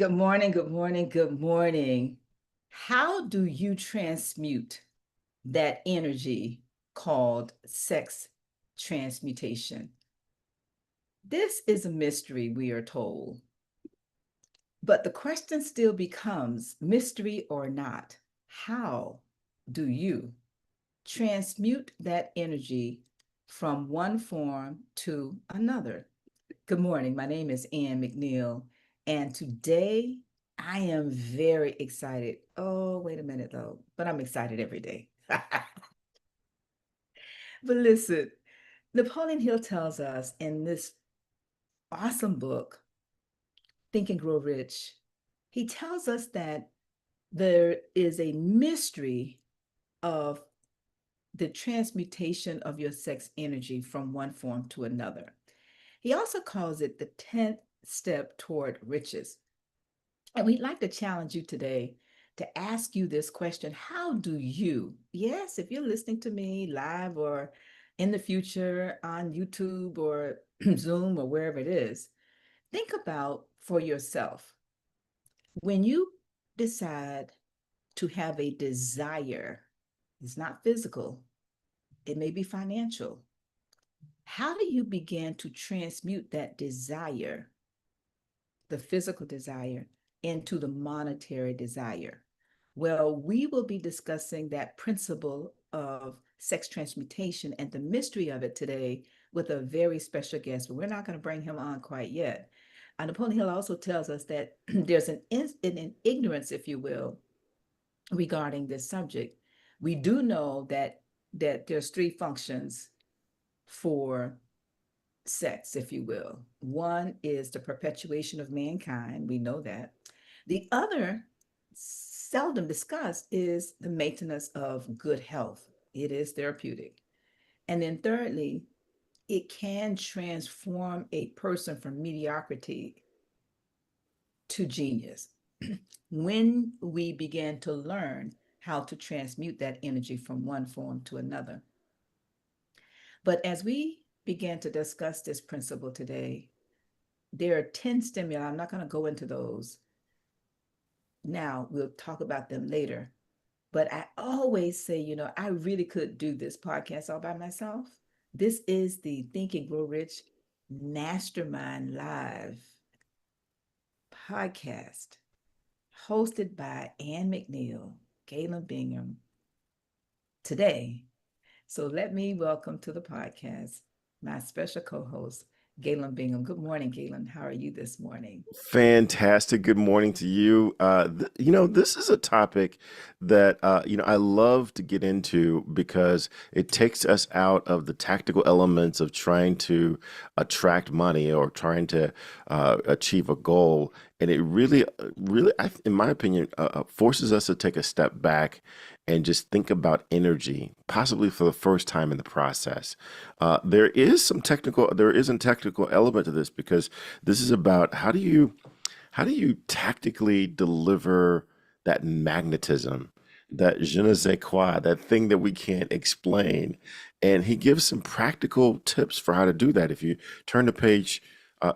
Good morning, good morning, good morning. How do you transmute that energy called sex transmutation? This is a mystery, we are told. But the question still becomes mystery or not, how do you transmute that energy from one form to another? Good morning. My name is McNeil, and today I am very excited. Oh, wait a minute though, but I'm excited every day. But listen, Napoleon Hill tells us in this awesome book, Think and Grow Rich, he tells us that there is a mystery of the transmutation of your sex energy from one form to another. He also calls it the 10th step toward riches. And we'd like to challenge you today to ask you this question. How do you, yes, if you're listening to me live or in the future on YouTube or Zoom or wherever it is, think about for yourself when you decide to have a desire, it's not physical, it may be financial. How do you begin to transmute that desire, the physical desire, into the monetary desire? Well, we will be discussing that principle of sex transmutation and the mystery of it today with a very special guest, but we're not going to bring him on quite yet. Napoleon Hill also tells us that there's an ignorance, if you will, regarding this subject. We do know that there's three functions for sex, if you will. One is the perpetuation of mankind. We know that. The other, seldom discussed, is the maintenance of good health. It is therapeutic. And then thirdly, it can transform a person from mediocrity to genius when we begin to learn how to transmute that energy from one form to another. But as we begin to discuss this principle today, there are 10 stimuli. I'm not going to go into those now. We'll talk about them later. But I always say, I really could do this podcast all by myself. This is the Think and Grow Rich Mastermind Live podcast hosted by McNeil, Galen, Bingham today. So let me welcome to the podcast my special co-host, Galen Bingham. Good morning, Galen. How are you this morning? Fantastic. Good morning to you. This is a topic that, I love to get into because it takes us out of the tactical elements of trying to attract money or trying to achieve a goal. And it really, in my opinion, forces us to take a step back and just think about energy, possibly for the first time in the process. There is a technical element to this because this is about how do you tactically deliver that magnetism, that je ne sais quoi, that thing that we can't explain. And he gives some practical tips for how to do that. If you turn to page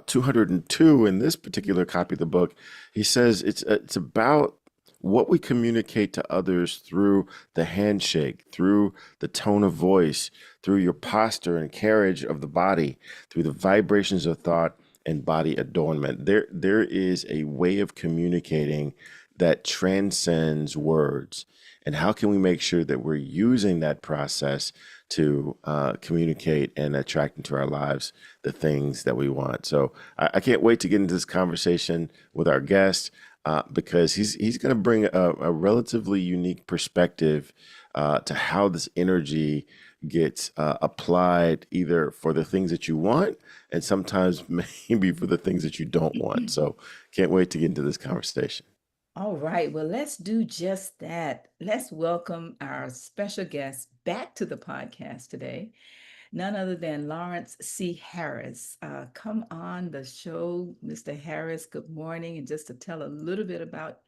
202 in this particular copy of the book, he says it's about what we communicate to others through the handshake, through the tone of voice, through your posture and carriage of the body, through the vibrations of thought and body adornment. There is a way of communicating that transcends words. And how can we make sure that we're using that process to communicate and attract into our lives the things that we want? So I can't wait to get into this conversation with our guest because he's going to bring a relatively unique perspective to how this energy gets applied either for the things that you want and sometimes maybe for the things that you don't want. So can't wait to get into this conversation. All right, well, let's do just that. Let's welcome our special guest back to the podcast today, none other than Lawrence C. Harris. Come on the show, Mr. Harris. Good morning. And just to tell a little bit about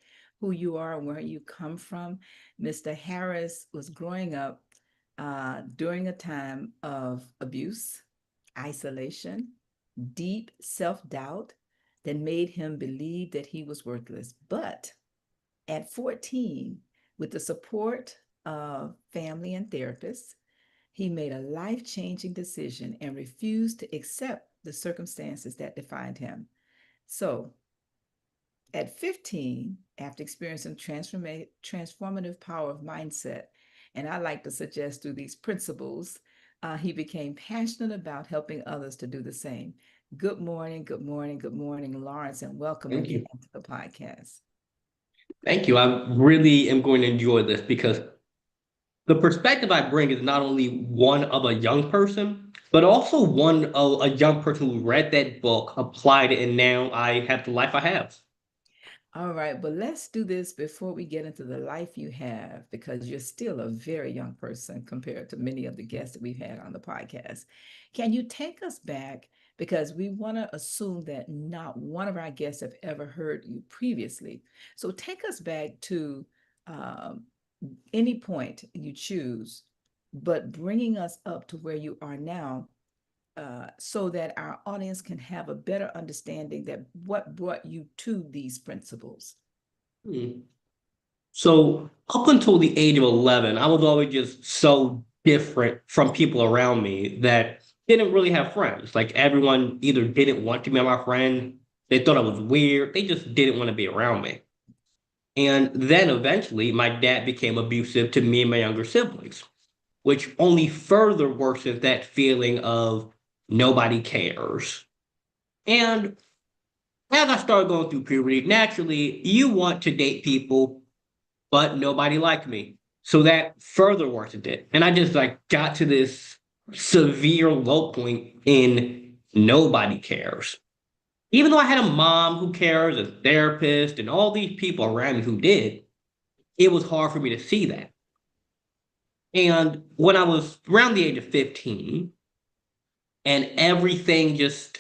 who you are and where you come from, Mr. Harris was growing up during a time of abuse, isolation, deep self doubt, that made him believe that he was worthless. But at 14, with the support of family and therapists, he made a life-changing decision and refused to accept the circumstances that defined him. So at 15, after experiencing transformative power of mindset, and I like to suggest through these principles, he became passionate about helping others to do the same. Good morning, good morning, good morning, Lawrence, and welcome Thank again you. to the podcast. Thank you. I really am going to enjoy this because the perspective I bring is not only one of a young person, but also one of a young person who read that book, applied it, and now I have the life I have. All right, but let's do this before we get into the life you have, because you're still a very young person compared to many of the guests that we've had on the podcast. Can you take us back? Because we want to assume that not one of our guests have ever heard you previously. So take us back to um, any point you choose, but bringing us up to where you are now, so that our audience can have a better understanding that what brought you to these principles. Hmm. So, up until the age of 11, I was always just so different from people around me that didn't really have friends. Like, everyone either didn't want to be my friend, they thought I was weird, they just didn't want to be around me. And then eventually, my dad became abusive to me and my younger siblings, which only further worsens that feeling of nobody cares. And as I started going through puberty, naturally, you want to date people, but nobody liked me. So that further worsened it. And I just like got to this severe low point in nobody cares. Even though I had a mom who cares, a therapist, and all these people around me who did, it was hard for me to see that. And when I was around the age of 15, and everything just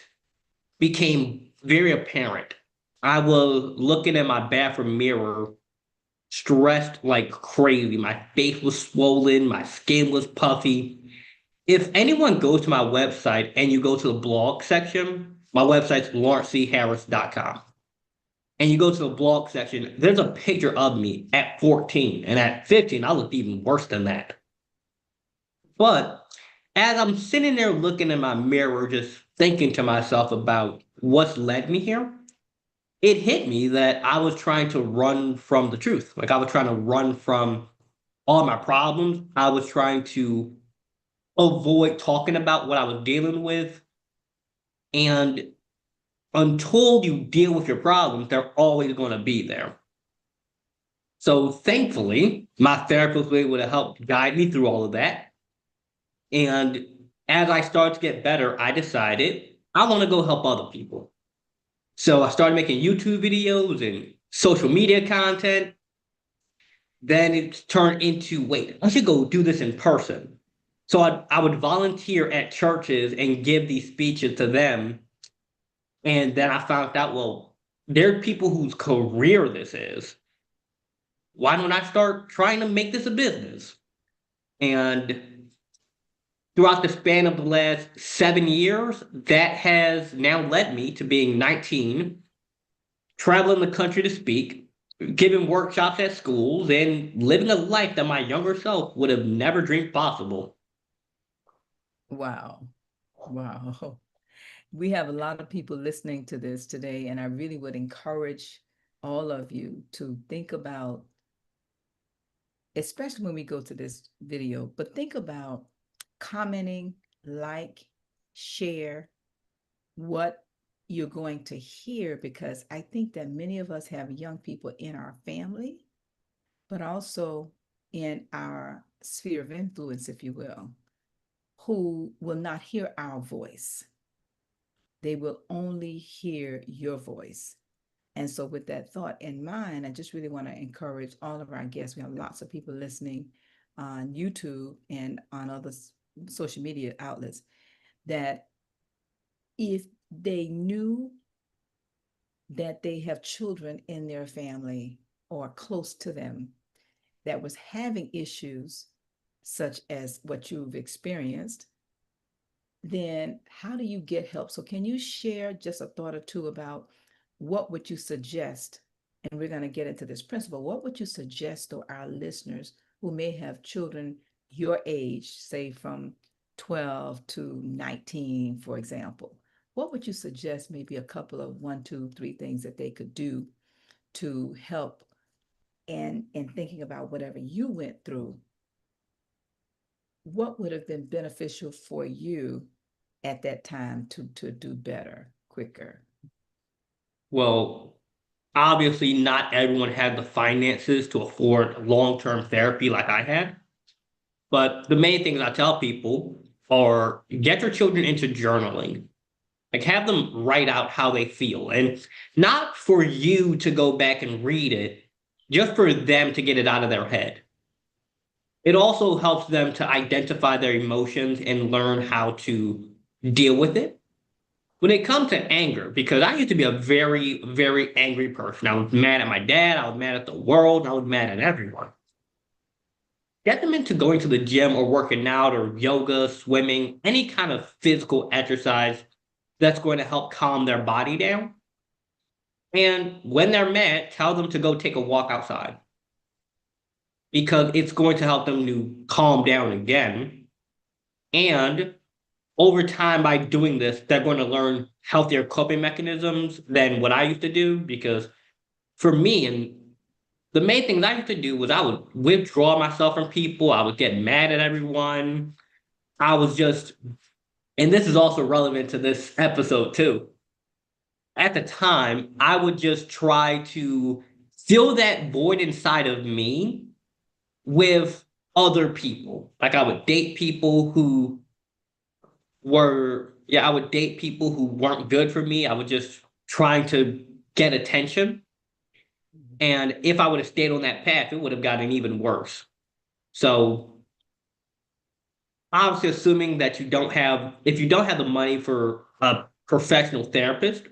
became very apparent. I was looking at my bathroom mirror, stressed like crazy. My face was swollen, my skin was puffy. If anyone goes to my website and you go to the blog section, my website's lawrencecharris.com. And you go to the blog section, there's a picture of me at 14. And at 15, I looked even worse than that. But as I'm sitting there looking in my mirror, just thinking to myself about what's led me here, it hit me that I was trying to run from the truth. Like I was trying to run from all my problems. I was trying to avoid talking about what I was dealing with. And until you deal with your problems, they're always going to be there. So thankfully, my therapist was able to help guide me through all of that. And as I started to get better, I decided I want to go help other people. So I started making YouTube videos and social media content. Then it turned into wait, I should go do this in person. So I would volunteer at churches and give these speeches to them. And then I found out, well, there are people whose career this is. Why don't I start trying to make this a business? And throughout the span of the last 7 years, that has now led me to being 19, traveling the country to speak, giving workshops at schools, and living a life that my younger self would have never dreamed possible. Wow. Wow. We have a lot of people listening to this today, and I really would encourage all of you to think about, especially when we go to this video, but think about commenting, like, share what you're going to hear, because I think that many of us have young people in our family, but also in our sphere of influence, if you will not hear our voice. They will only hear your voice. And so, with that thought in mind, I just really want to encourage all of our guests. We have lots of people listening on YouTube and on other social media outlets, that if they knew that they have children in their family or close to them that was having issues such as what you've experienced, then how do you get help? So can you share just a thought or two about what would you suggest? And we're going to get into this principle. What would you suggest to our listeners who may have children your age, say from 12 to 19, for example? What would you suggest, maybe a couple of 1, 2, 3 things that they could do to help and in thinking about whatever you went through? What would have been beneficial for you at that time to do better, quicker? Well, obviously, not everyone had the finances to afford long-term therapy like I had. But the main things I tell people are get your children into journaling. Like have them write out how they feel. And not for you to go back and read it, just for them to get it out of their head. It also helps them to identify their emotions and learn how to deal with it. When it comes to anger, because I used to be a very, very angry person. I was mad at my dad, I was mad at the world, I was mad at everyone. Get them into going to the gym or working out or yoga, swimming, any kind of physical exercise that's going to help calm their body down. And when they're mad, tell them to go take a walk outside because it's going to help them to calm down again. And over time, by doing this, they're going to learn healthier coping mechanisms than what I used to do. Because for me, and the main things I used to do was I would withdraw myself from people, I would get mad at everyone. I was just, and this is also relevant to this episode too. At the time, I would just try to fill that void inside of me with other people. Like I would date people who I would date people who weren't good for me. I was just trying to get attention. And if I would have stayed on that path, it would have gotten even worse. So obviously assuming that if you don't have the money for a professional therapist,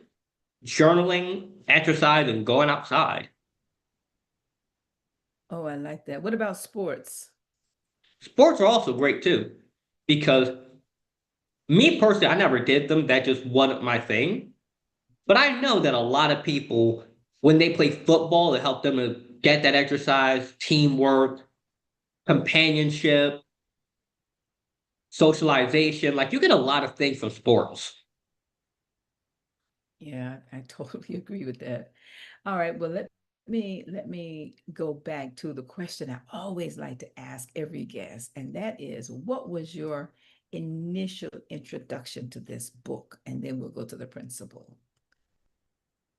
journaling, exercise, and going outside. Oh, I like that. What about sports? Sports are also great too, because me personally, I never did them. That just wasn't my thing. But I know that a lot of people, when they play football, it helped them to get that exercise, teamwork, companionship, socialization. Like you get a lot of things from sports. Yeah, I totally agree with that. All right, well, let me go back to the question I always like to ask every guest, and that is, what was your initial introduction to this book? And then we'll go to the principle.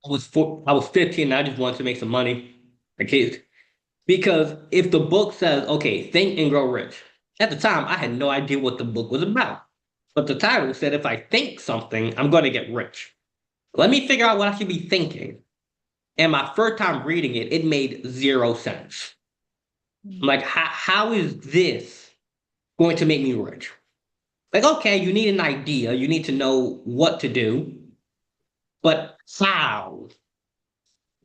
I was 15 and I just wanted to make some money. Okay. Because if the book says, okay, think and grow rich, at the time I had no idea what the book was about. But the title said if I think something, I'm going to get rich. Let me figure out what I should be thinking. And my first time reading it, it made 0 sense. I'm like, how is this going to make me rich? Like, okay, you need an idea, you need to know what to do, but how?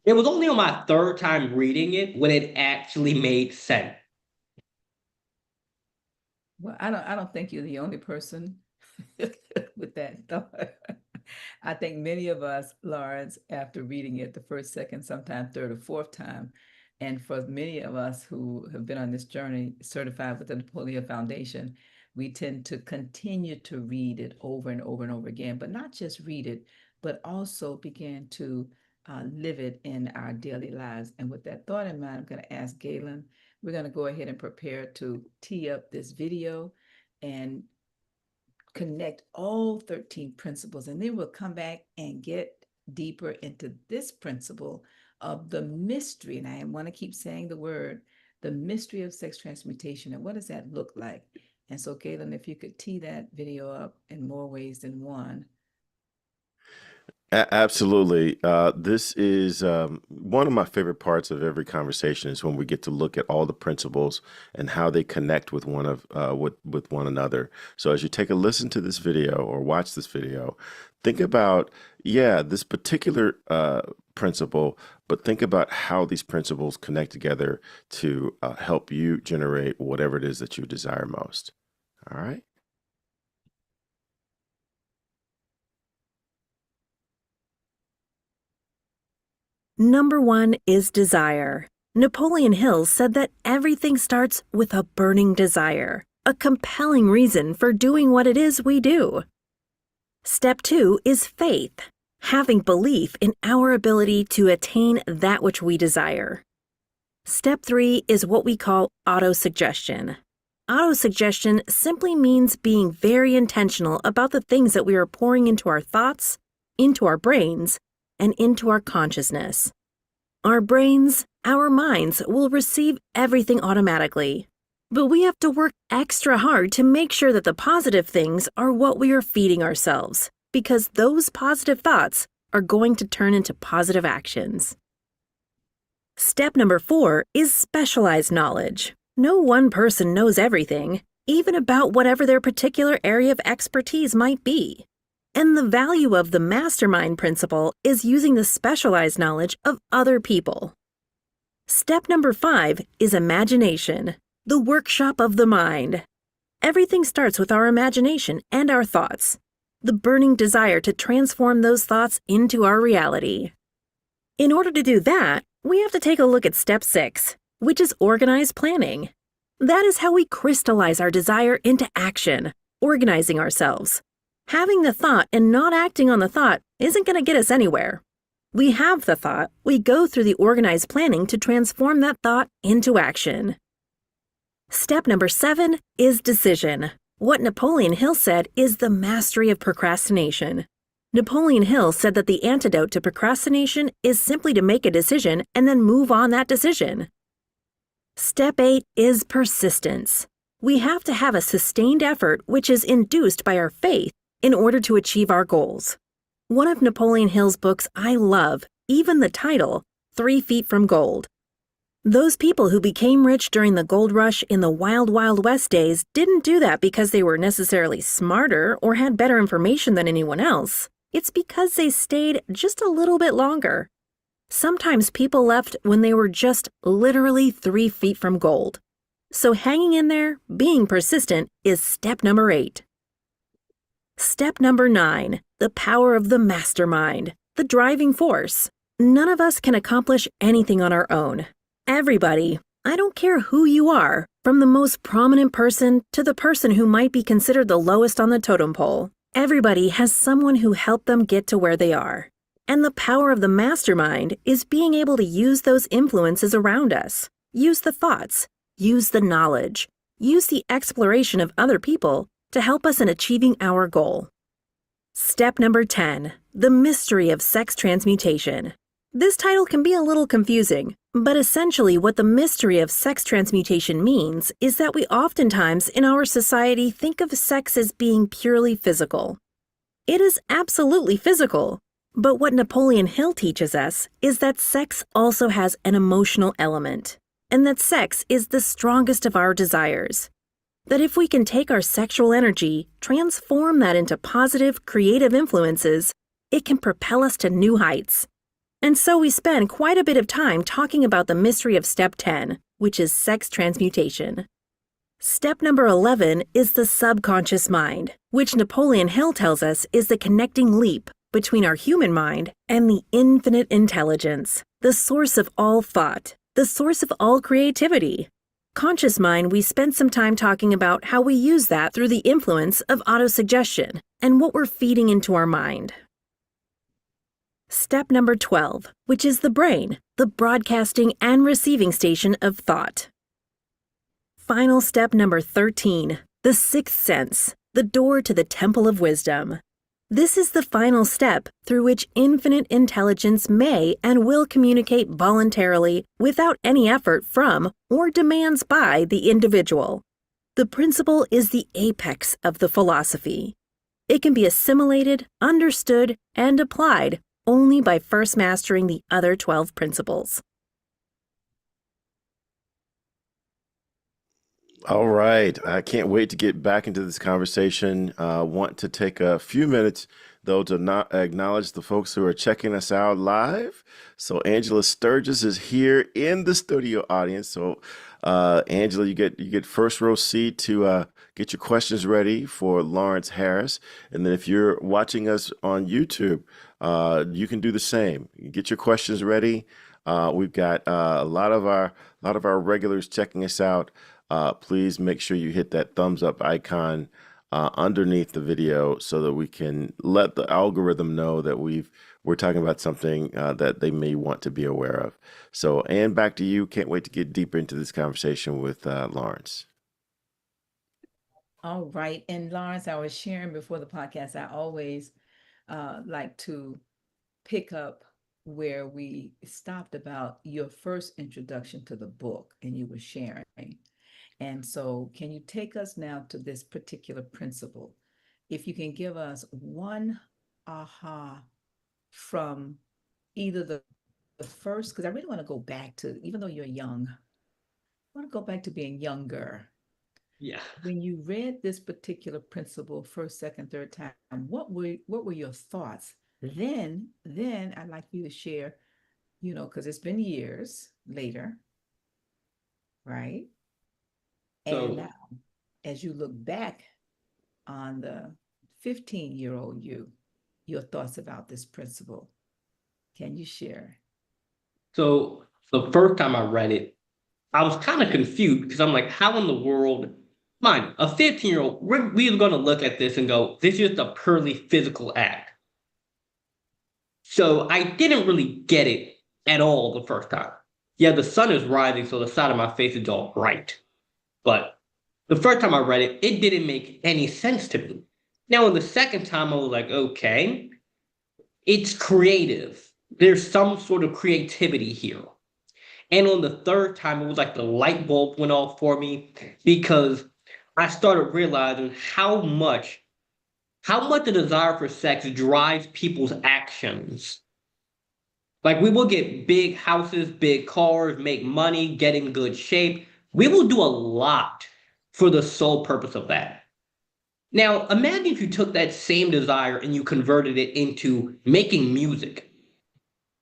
It was only on my third time reading it when it actually made sense. Well, I don't think you're the only person with that thought. I think many of us, Lawrence, after reading it the first, second, sometimes third or fourth time, and for many of us who have been on this journey certified with the Napoleon Foundation, we tend to continue to read it over and over and over again, but not just read it, but also begin to live it in our daily lives. And with that thought in mind, I'm going to ask Galen, we're going to go ahead and prepare to tee up this video and connect all 13 principles, and then we'll come back and get deeper into this principle of the mystery. And I want to keep saying the mystery of sex transmutation. And what does that look like? And so, Galen, if you could tee that video up in more ways than one. Absolutely. This is one of my favorite parts of every conversation is when we get to look at all the principles and how they connect with with one another. So as you take a listen to this video or watch this video, think about, yeah, this particular principle, but think about how these principles connect together to help you generate whatever it is that you desire most. All right. Number 1 is desire. Napoleon Hill said that everything starts with a burning desire, a compelling reason for doing what it is we do. Step 2 is faith, having belief in our ability to attain that which we desire. Step 3 is what we call autosuggestion. Autosuggestion simply means being very intentional about the things that we are pouring into our thoughts, into our brains, and into our consciousness. Our brains, our minds will receive everything automatically, but we have to work extra hard to make sure that the positive things are what we are feeding ourselves, because those positive thoughts are going to turn into positive actions. Step number 4 is specialized knowledge. No one person knows everything, even about whatever their particular area of expertise might be. And the value of the mastermind principle is using the specialized knowledge of other people. Step number 5 is imagination, the workshop of the mind. Everything starts with our imagination and our thoughts, the burning desire to transform those thoughts into our reality. In order to do that, we have to take a look at step 6, which is organized planning. That is how we crystallize our desire into action, organizing ourselves. Having the thought and not acting on the thought isn't going to get us anywhere. We have the thought, we go through the organized planning to transform that thought into action. Step number 7 is decision. What Napoleon Hill said is the mastery of procrastination. Napoleon Hill said that the antidote to procrastination is simply to make a decision and then move on that decision. Step 8 is persistence. We have to have a sustained effort which is induced by our faith in order to achieve our goals. One of Napoleon Hill's books I love, even the title, 3 Feet from Gold. Those people who became rich during the gold rush in the Wild Wild West days didn't do that because they were necessarily smarter or had better information than anyone else. It's because they stayed just a little bit longer. Sometimes people left when they were just literally 3 feet from gold. So hanging in there, being persistent, is step number 8. Step number 9, the power of the mastermind, the driving force. None of us can accomplish anything on our own. Everybody, I don't care who you are, from the most prominent person to the person who might be considered the lowest on the totem pole, everybody has someone who helped them get to where they are. And the power of the mastermind is being able to use those influences around us, use the thoughts, use the knowledge, use the exploration of other people to help us in achieving our goal. Step number 10, the mystery of sex transmutation. This title can be a little confusing, but essentially what the mystery of sex transmutation means is that we oftentimes in our society think of sex as being purely physical. It is absolutely physical, but what Napoleon Hill teaches us is that sex also has an emotional element, and that sex is the strongest of our desires. That if we can take our sexual energy, transform that into positive, creative influences, it can propel us to new heights. And so we spend quite a bit of time talking about the mystery of step 10, which is sex transmutation. Step number 11 is the subconscious mind, which Napoleon Hill tells us is the connecting leap between our human mind and the infinite intelligence, the source of all thought, the source of all creativity. Conscious mind, we spent some time talking about how we use that through the influence of autosuggestion and what we're feeding into our mind. Step number 12, which is the brain, the broadcasting and receiving station of thought. Final step number 13, the sixth sense, the door to the temple of wisdom. This is the final step through which infinite intelligence may and will communicate voluntarily without any effort from or demands by the individual. The principle is the apex of the philosophy. It can be assimilated, understood, and applied only by first mastering the other 12 principles. All right. I can't wait to get back into this conversation. Want to take a few minutes, though, to not acknowledge the folks who are checking us out live. So Angela Sturgis is here in the studio audience. So Angela, you get first row seat to get your questions ready for Lawrence Harris. And then if you're watching us on YouTube, you can do the same. Get your questions ready. We've got a lot of our regulars checking us out. Please make sure you hit that thumbs up icon underneath the video so that we can let the algorithm know that we're talking about something that they may want to be aware of. So, Ann, back to you. Can't wait to get deeper into this conversation with Lawrence. All right. And Lawrence, I was sharing before the podcast, I always like to pick up where we stopped about your first introduction to the book and you were sharing. And so, can you take us now to this particular principle? If you can give us one aha from either the first, because I really want to go back to, even though you're young, I want to go back to being younger. Yeah. When you read this particular principle first, second, third time, what were your thoughts? Then I'd like you to share, because it's been years later, right? And So now, as you look back on the 15-year-old you, your thoughts about this principle, can you share? so the first time I read it, I was kind of confused because I'm like, how in the world, mind, a 15-year-old, we're going to look at this and go, this is just a purely physical act. So I didn't really get it at all the first time. Yeah, the sun is rising, so the side of my face is all bright. But the first time I read it, it didn't make any sense to me. Now, in the second time, I was like, okay, it's creative. There's some sort of creativity here. And on the third time, it was like the light bulb went off for me because I started realizing how much the desire for sex drives people's actions. Like we will get big houses, big cars, make money, get in good shape. We will do a lot for the sole purpose of that. Now, imagine if you took that same desire and you converted it into making music.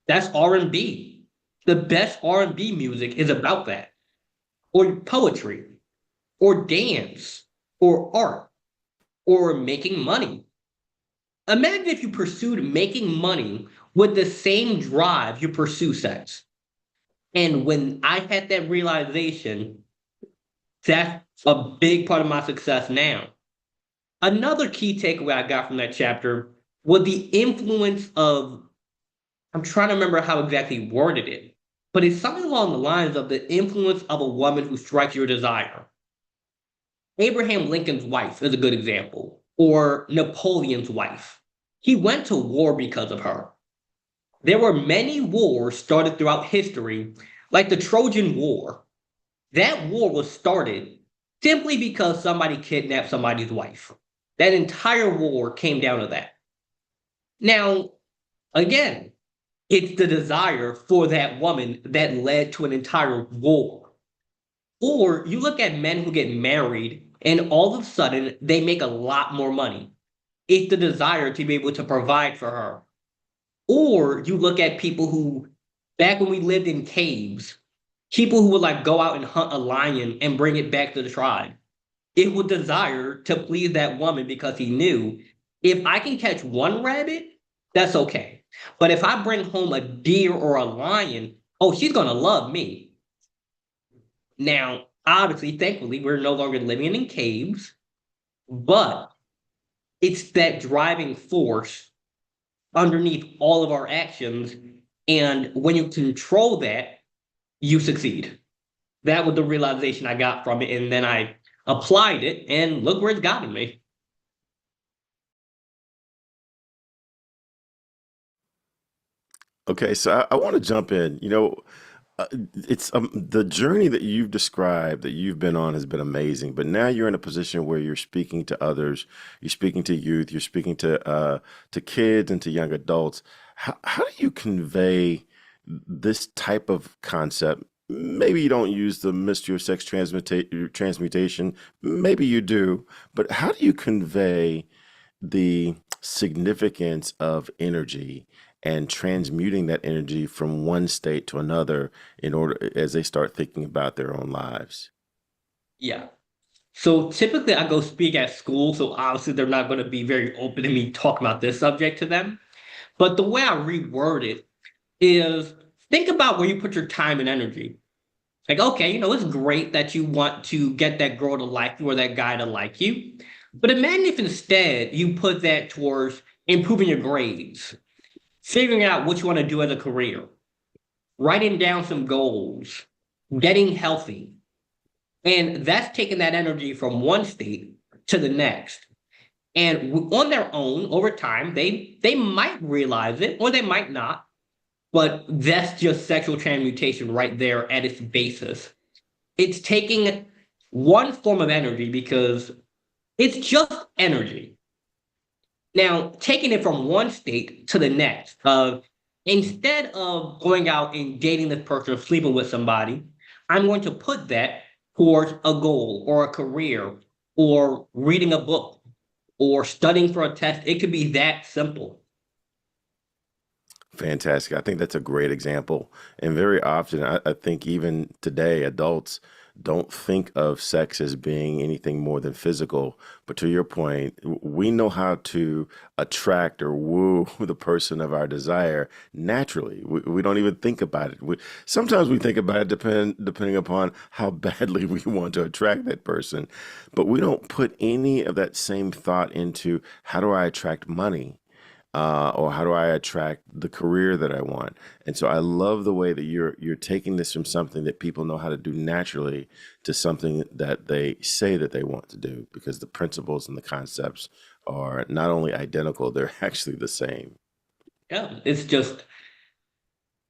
That's R&B. The best R&B music is about that. Or poetry, or dance, or art, or making money. Imagine if you pursued making money with the same drive you pursue sex. And when I had that realization, that's a big part of my success now. Another key takeaway I got from that chapter was the influence of, I'm trying to remember how exactly worded it, but it's something along the lines of the influence of a woman who strikes your desire. Abraham Lincoln's wife is a good example, or Napoleon's wife. He went to war because of her. There were many wars started throughout history, like the Trojan War. That war was started simply because somebody kidnapped somebody's wife. That entire war came down to that. Now, again, it's the desire for that woman that led to an entire war. Or you look at men who get married and all of a sudden they make a lot more money. It's the desire to be able to provide for her. Or you look at people who, back when we lived in caves, people who would like go out and hunt a lion and bring it back to the tribe. It would desire to please that woman because he knew if I can catch one rabbit, that's okay. But if I bring home a deer or a lion, oh, she's going to love me. Now, obviously, thankfully, we're no longer living in caves, but it's that driving force underneath all of our actions. And when you control that, you succeed. That was the realization I got from it. And then I applied it, and look where it's gotten me. Okay, so I want to jump in. It's the journey that you've described that you've been on has been amazing. But now you're in a position where you're speaking to others, you're speaking to youth, you're speaking to kids and to young adults. How do you convey this type of concept? maybe you don't use the mystery of sex transmutation. Maybe you do. But how do you convey the significance of energy and transmuting that energy from one state to another in order as they start thinking about their own lives? Yeah. So typically I go speak at school, so obviously they're not going to be very open to me talking about this subject to them. But the way I reword it is think about where you put your time and energy. Like, okay, it's great that you want to get that girl to like you or that guy to like you. But imagine if instead you put that towards improving your grades, figuring out what you want to do as a career, writing down some goals, getting healthy. And that's taking that energy from one state to the next. And on their own, over time, they might realize it or they might not. But that's just sexual transmutation right there at its basis. It's taking one form of energy because it's just energy. Now, taking it from one state to the next, instead of going out and dating this person or sleeping with somebody, I'm going to put that towards a goal or a career or reading a book or studying for a test. It could be that simple. Fantastic. I think that's a great example. And very often, I think even today, adults don't think of sex as being anything more than physical. But to your point, we know how to attract or woo the person of our desire naturally. We don't even think about it. Sometimes we think about it depending upon how badly we want to attract that person. But we don't put any of that same thought into how do I attract money? Or how do I attract the career that I want? And so I love the way that you're taking this from something that people know how to do naturally to something that they say that they want to do, because the principles and the concepts are not only identical, they're actually the same. Yeah, it's just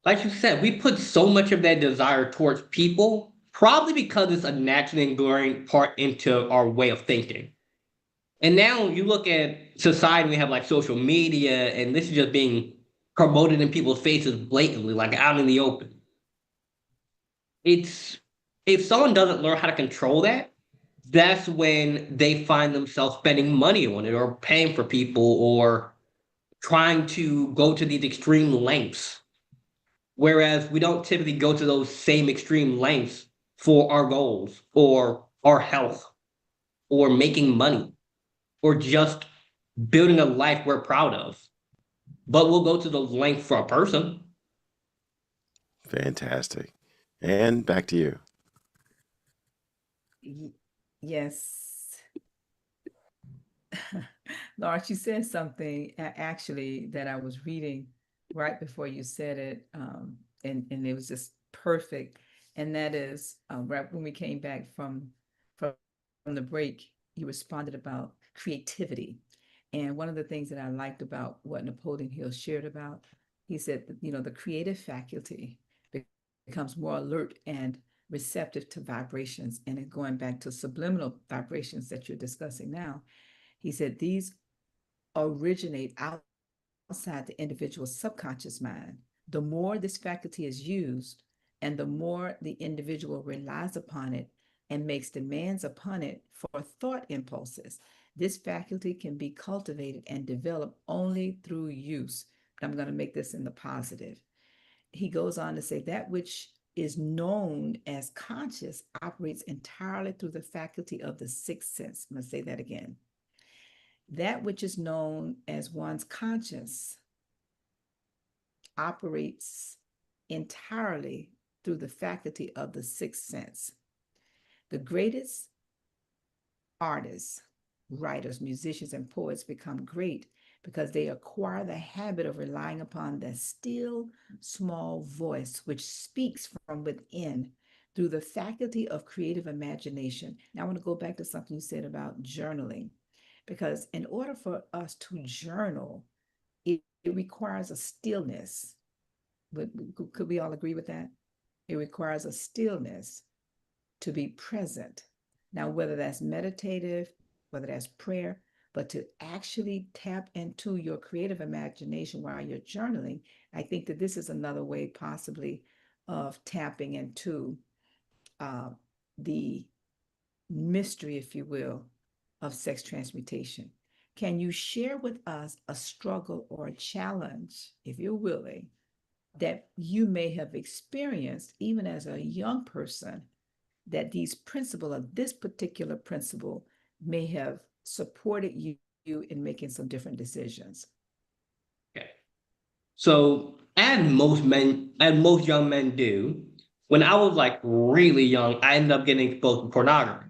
like you said, we put so much of that desire towards people, probably because it's a naturally ingrained part into our way of thinking. And now you look at society, we have like social media, and this is just being promoted in people's faces blatantly, like out in the open. It's if someone doesn't learn how to control that, that's when they find themselves spending money on it or paying for people or trying to go to these extreme lengths. Whereas we don't typically go to those same extreme lengths for our goals or our health or making money or just building a life we're proud of. But we'll go to the length for a person. Fantastic. And back to you. Yes. Lawrence, you said something actually that I was reading right before you said it, and it was just perfect. And that is right when we came back from the break, you responded about creativity. And one of the things that I liked about what Napoleon Hill shared about, he said, the creative faculty becomes more alert and receptive to vibrations. And going back to subliminal vibrations that you're discussing now, he said these originate outside the individual's subconscious mind. The more this faculty is used, and the more the individual relies upon it and makes demands upon it for thought impulses, this faculty can be cultivated and developed only through use. I'm going to make this in the positive. He goes on to say that which is known as conscious operates entirely through the faculty of the sixth sense. I'm going to say that again. That which is known as one's conscious operates entirely through the faculty of the sixth sense. The greatest artists, writers, musicians, and poets become great because they acquire the habit of relying upon the still small voice which speaks from within through the faculty of creative imagination. Now I want to go back to something you said about journaling, because in order for us to journal, it requires a stillness. But could we all agree with that? It requires a stillness to be present. Now, whether that's meditative, whether that's prayer, but to actually tap into your creative imagination while you're journaling, I think that this is another way possibly of tapping into the mystery, if you will, of sex transmutation. Can you share with us a struggle or a challenge, if you're willing, that you may have experienced even as a young person, that these principle of this particular principle may have supported you in making some different decisions? Okay. So as most young men do, when I was like really young, I ended up getting exposed to pornography.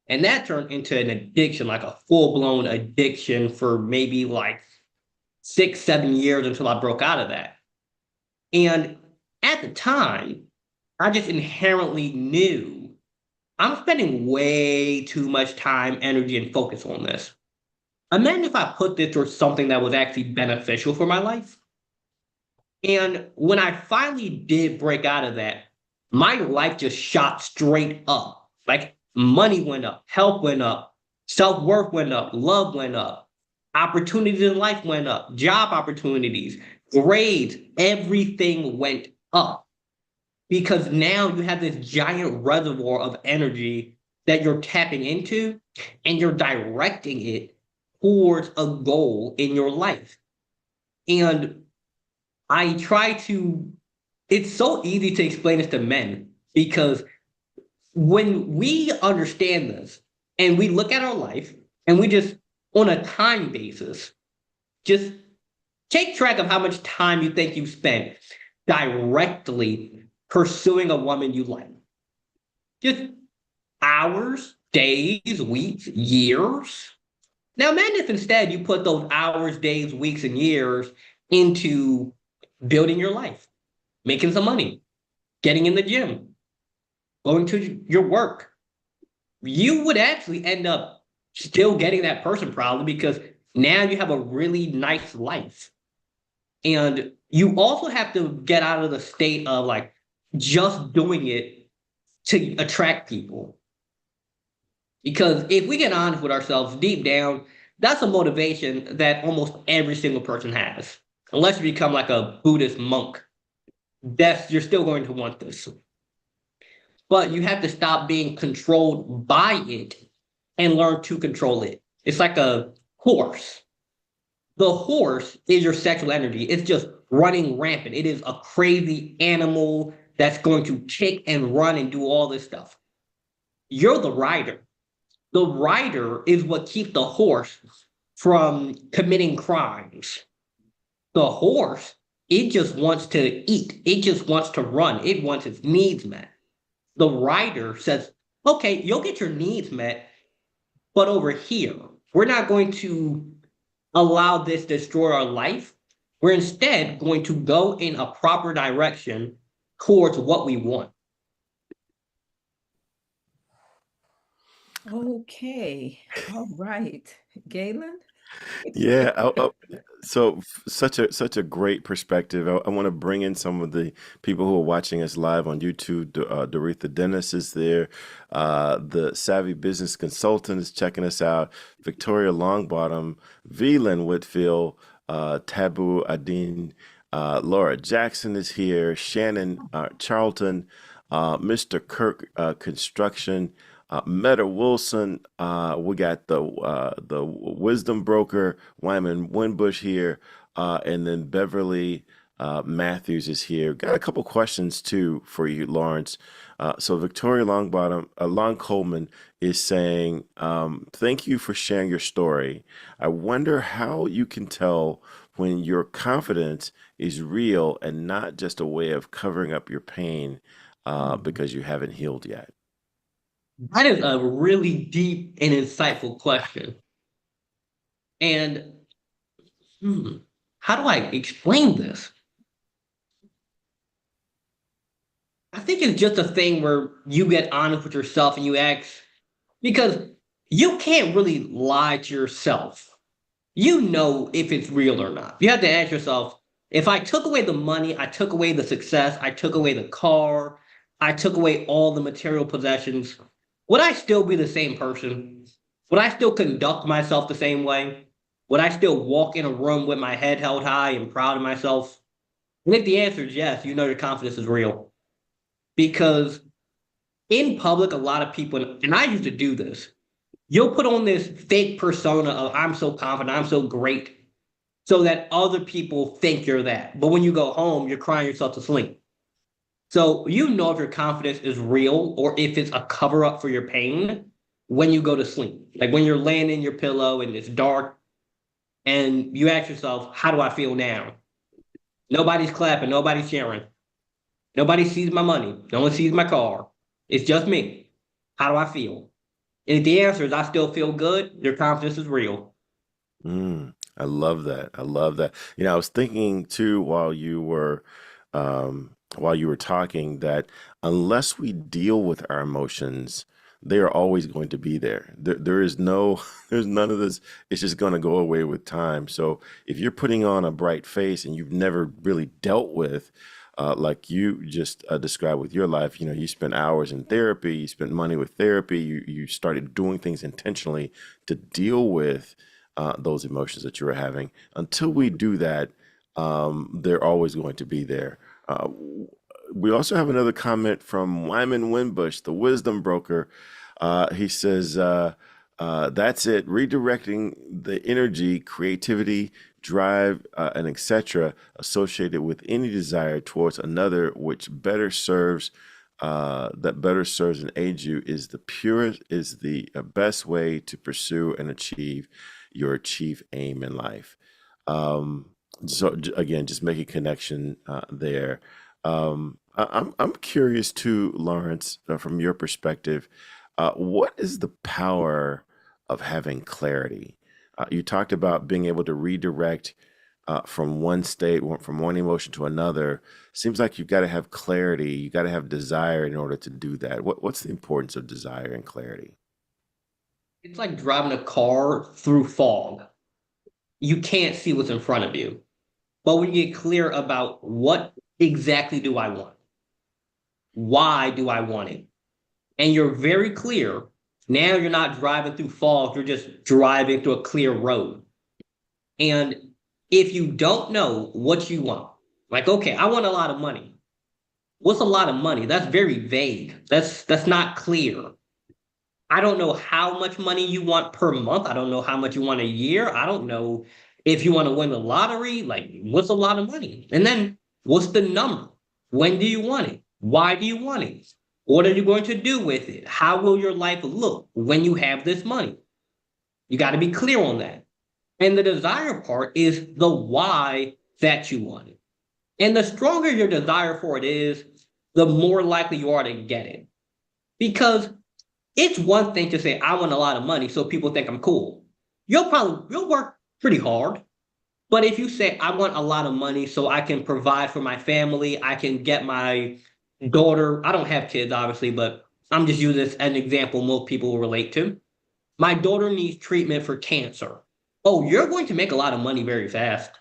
And that turned into an addiction, like a full-blown addiction for maybe like 6, 7 years until I broke out of that. And at the time, I just inherently knew I'm spending way too much time, energy, and focus on this. Imagine if I put this towards something that was actually beneficial for my life. And when I finally did break out of that, my life just shot straight up. Like money went up, health went up, self-worth went up, love went up, opportunities in life went up, job opportunities, grades, everything went up. Because now you have this giant reservoir of energy that you're tapping into and you're directing it towards a goal in your life. And I try to, it's so easy to explain this to men because when we understand this and we look at our life and we just, on a time basis, just take track of how much time you think you spent directly pursuing a woman you like. Just hours, days, weeks, years. Now, imagine if instead you put those hours, days, weeks, and years into building your life, making some money, getting in the gym, going to your work. You would actually end up still getting that person probably because now you have a really nice life. And you also have to get out of the state of like just doing it to attract people. Because if we get honest with ourselves deep down, that's a motivation that almost every single person has. Unless you become like a Buddhist monk, you're still going to want this. But you have to stop being controlled by it and learn to control it. It's like a horse. The horse is your sexual energy. It's just running rampant. It is a crazy animal that's going to kick and run and do all this stuff. You're the rider. The rider is what keeps the horse from committing crimes. The horse, it just wants to eat. It just wants to run. It wants its needs met. The rider says, okay, you'll get your needs met, but over here, we're not going to allow this to destroy our life. We're instead going to go in a proper direction towards what we want. Okay. All right. Galen? Yeah. So such a great perspective. I want to bring in some of the people who are watching us live on YouTube. Doretha Dennis is there. The Savvy Business Consultant is checking us out. Victoria Longbottom, Velan Whitfield, Tabu Adin, Laura Jackson is here. Shannon Charlton, Mr. Kirk Construction. Meta Wilson, we got the Wisdom Broker, Wyman Winbush here, and then Beverly Matthews is here. Got a couple questions too for you, Lawrence. So Victoria Long Coleman is saying, thank you for sharing your story. I wonder how you can tell when your confidence is real and not just a way of covering up your pain because you haven't healed yet. That is a really deep and insightful question. And how do I explain this? I think it's just a thing where you get honest with yourself and you ask, because you can't really lie to yourself. You know if it's real or not. You have to ask yourself, if I took away the money, I took away the success, I took away the car, I took away all the material possessions, would I still be the same person? Would I still conduct myself the same way? Would I still walk in a room with my head held high and proud of myself? And if the answer is yes, you know your confidence is real. because in public, a lot of people, and I used to do this, you'll put on this fake persona of I'm so confident, I'm so great, so that other people think you're that. But when you go home, you're crying yourself to sleep. So you know if your confidence is real or if it's a cover up for your pain when you go to sleep. Like when you're laying in your pillow and it's dark and you ask yourself, how do I feel now? Nobody's clapping, nobody's cheering. Nobody sees my money. No one sees my car. It's just me. How do I feel? And if the answer is I still feel good, your confidence is real. I love that. I love that. I was thinking too while you were talking that unless we deal with our emotions, they are always going to be there. There is there's none of this. It's just going to go away with time. So if you're putting on a bright face and you've never really dealt with, like you just described with your life, you spent hours in therapy, you spent money with therapy, you started doing things intentionally to deal with those emotions that you were having. Until we do that, they're always going to be there. We also have another comment from Wyman Winbush, the wisdom broker. He says, that's it, redirecting the energy, creativity, drive, and etc. associated with any desire towards another which better serves and aids you is the best way to pursue and achieve your chief aim in life. So again, just make a connection there. I'm curious too, Lawrence, from your perspective, what is the power of having clarity? You talked about being able to redirect from one state, from one emotion to another. Seems like you've got to have clarity. You got to have desire in order to do that. What's the importance of desire and clarity? It's like driving a car through fog. You can't see what's in front of you. But when you get clear about what exactly do I want? Why do I want it? And you're very clear. Now you're not driving through fog, you're just driving through a clear road. And if you don't know what you want, like, okay, I want a lot of money. What's a lot of money? That's very vague. That's not clear. I don't know how much money you want per month. I don't know how much you want a year. I don't know if you want to win the lottery. Like, what's a lot of money? And then what's the number? When do you want it? Why do you want it? What are you going to do with it? How will your life look when you have this money? You got to be clear on that. And the desire part is the why that you want it. And the stronger your desire for it is, the more likely you are to get it. Because it's one thing to say, I want a lot of money so people think I'm cool. You'll work pretty hard. But if you say, I want a lot of money so I can provide for my family, I can get my daughter, I don't have kids, obviously, but I'm just using this as an example most people will relate to. My daughter needs treatment for cancer. Oh, you're going to make a lot of money very fast.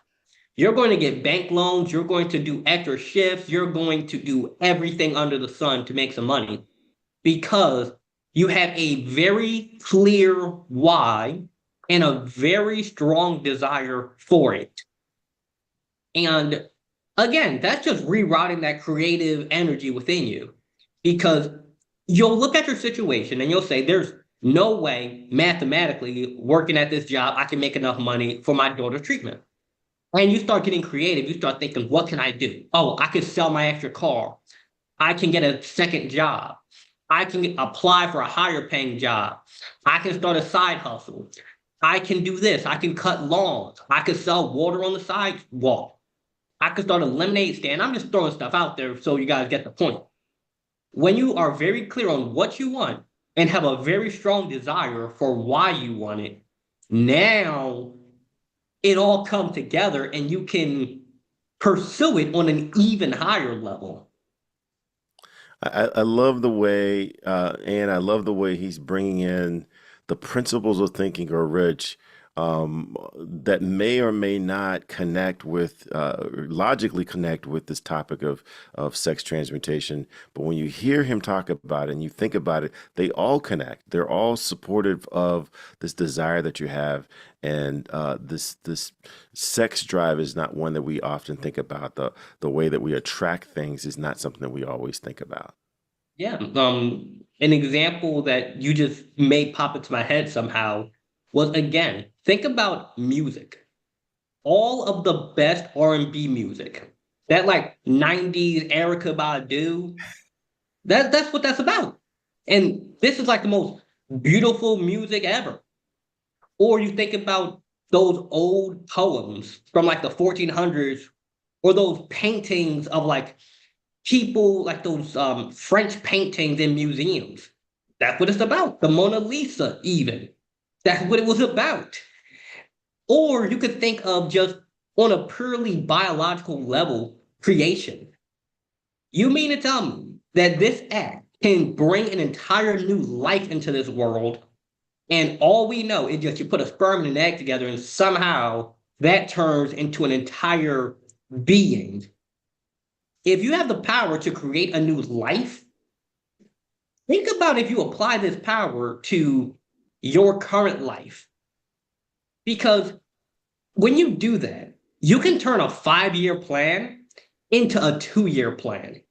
You're going to get bank loans. You're going to do extra shifts. You're going to do everything under the sun to make some money because you have a very clear why and a very strong desire for it. And again, that's just rerouting that creative energy within you because you'll look at your situation and you'll say, there's no way mathematically working at this job, I can make enough money for my daughter's treatment. And you start getting creative. You start thinking, what can I do? Oh, I could sell my extra car. I can get a second job. I can apply for a higher paying job. I can start a side hustle. I can do this. I can cut lawns. I could sell water on the sidewalk. I could start a lemonade stand. I'm just throwing stuff out there so you guys get the point. When you are very clear on what you want and have a very strong desire for why you want it, now it all comes together and you can pursue it on an even higher level. I love the way, and I love the way he's bringing in the principles of thinking are rich that may or may not connect with, logically connect with this topic of sex transmutation. But when you hear him talk about it and you think about it, they all connect. They're all supportive of this desire that you have. And this sex drive is not one that we often think about. The way that we attract things is not something that we always think about. Yeah. An example that you just made pop into my head somehow was, again, think about music. All of the best R&B music, that like 90s Erykah Badu, that's what that's about. And this is like the most beautiful music ever. Or you think about those old poems from like the 1400s, or those paintings of like people, like those French paintings in museums. That's what it's about. The Mona Lisa, even. That's what it was about. Or you could think of just on a purely biological level, creation. You mean to tell me that this act can bring an entire new life into this world, and all we know is just you put a sperm and an egg together, and somehow that turns into an entire being? If you have the power to create a new life, think about if you apply this power to your current life. Because when you do that, you can turn a 5-year plan into a 2-year plan.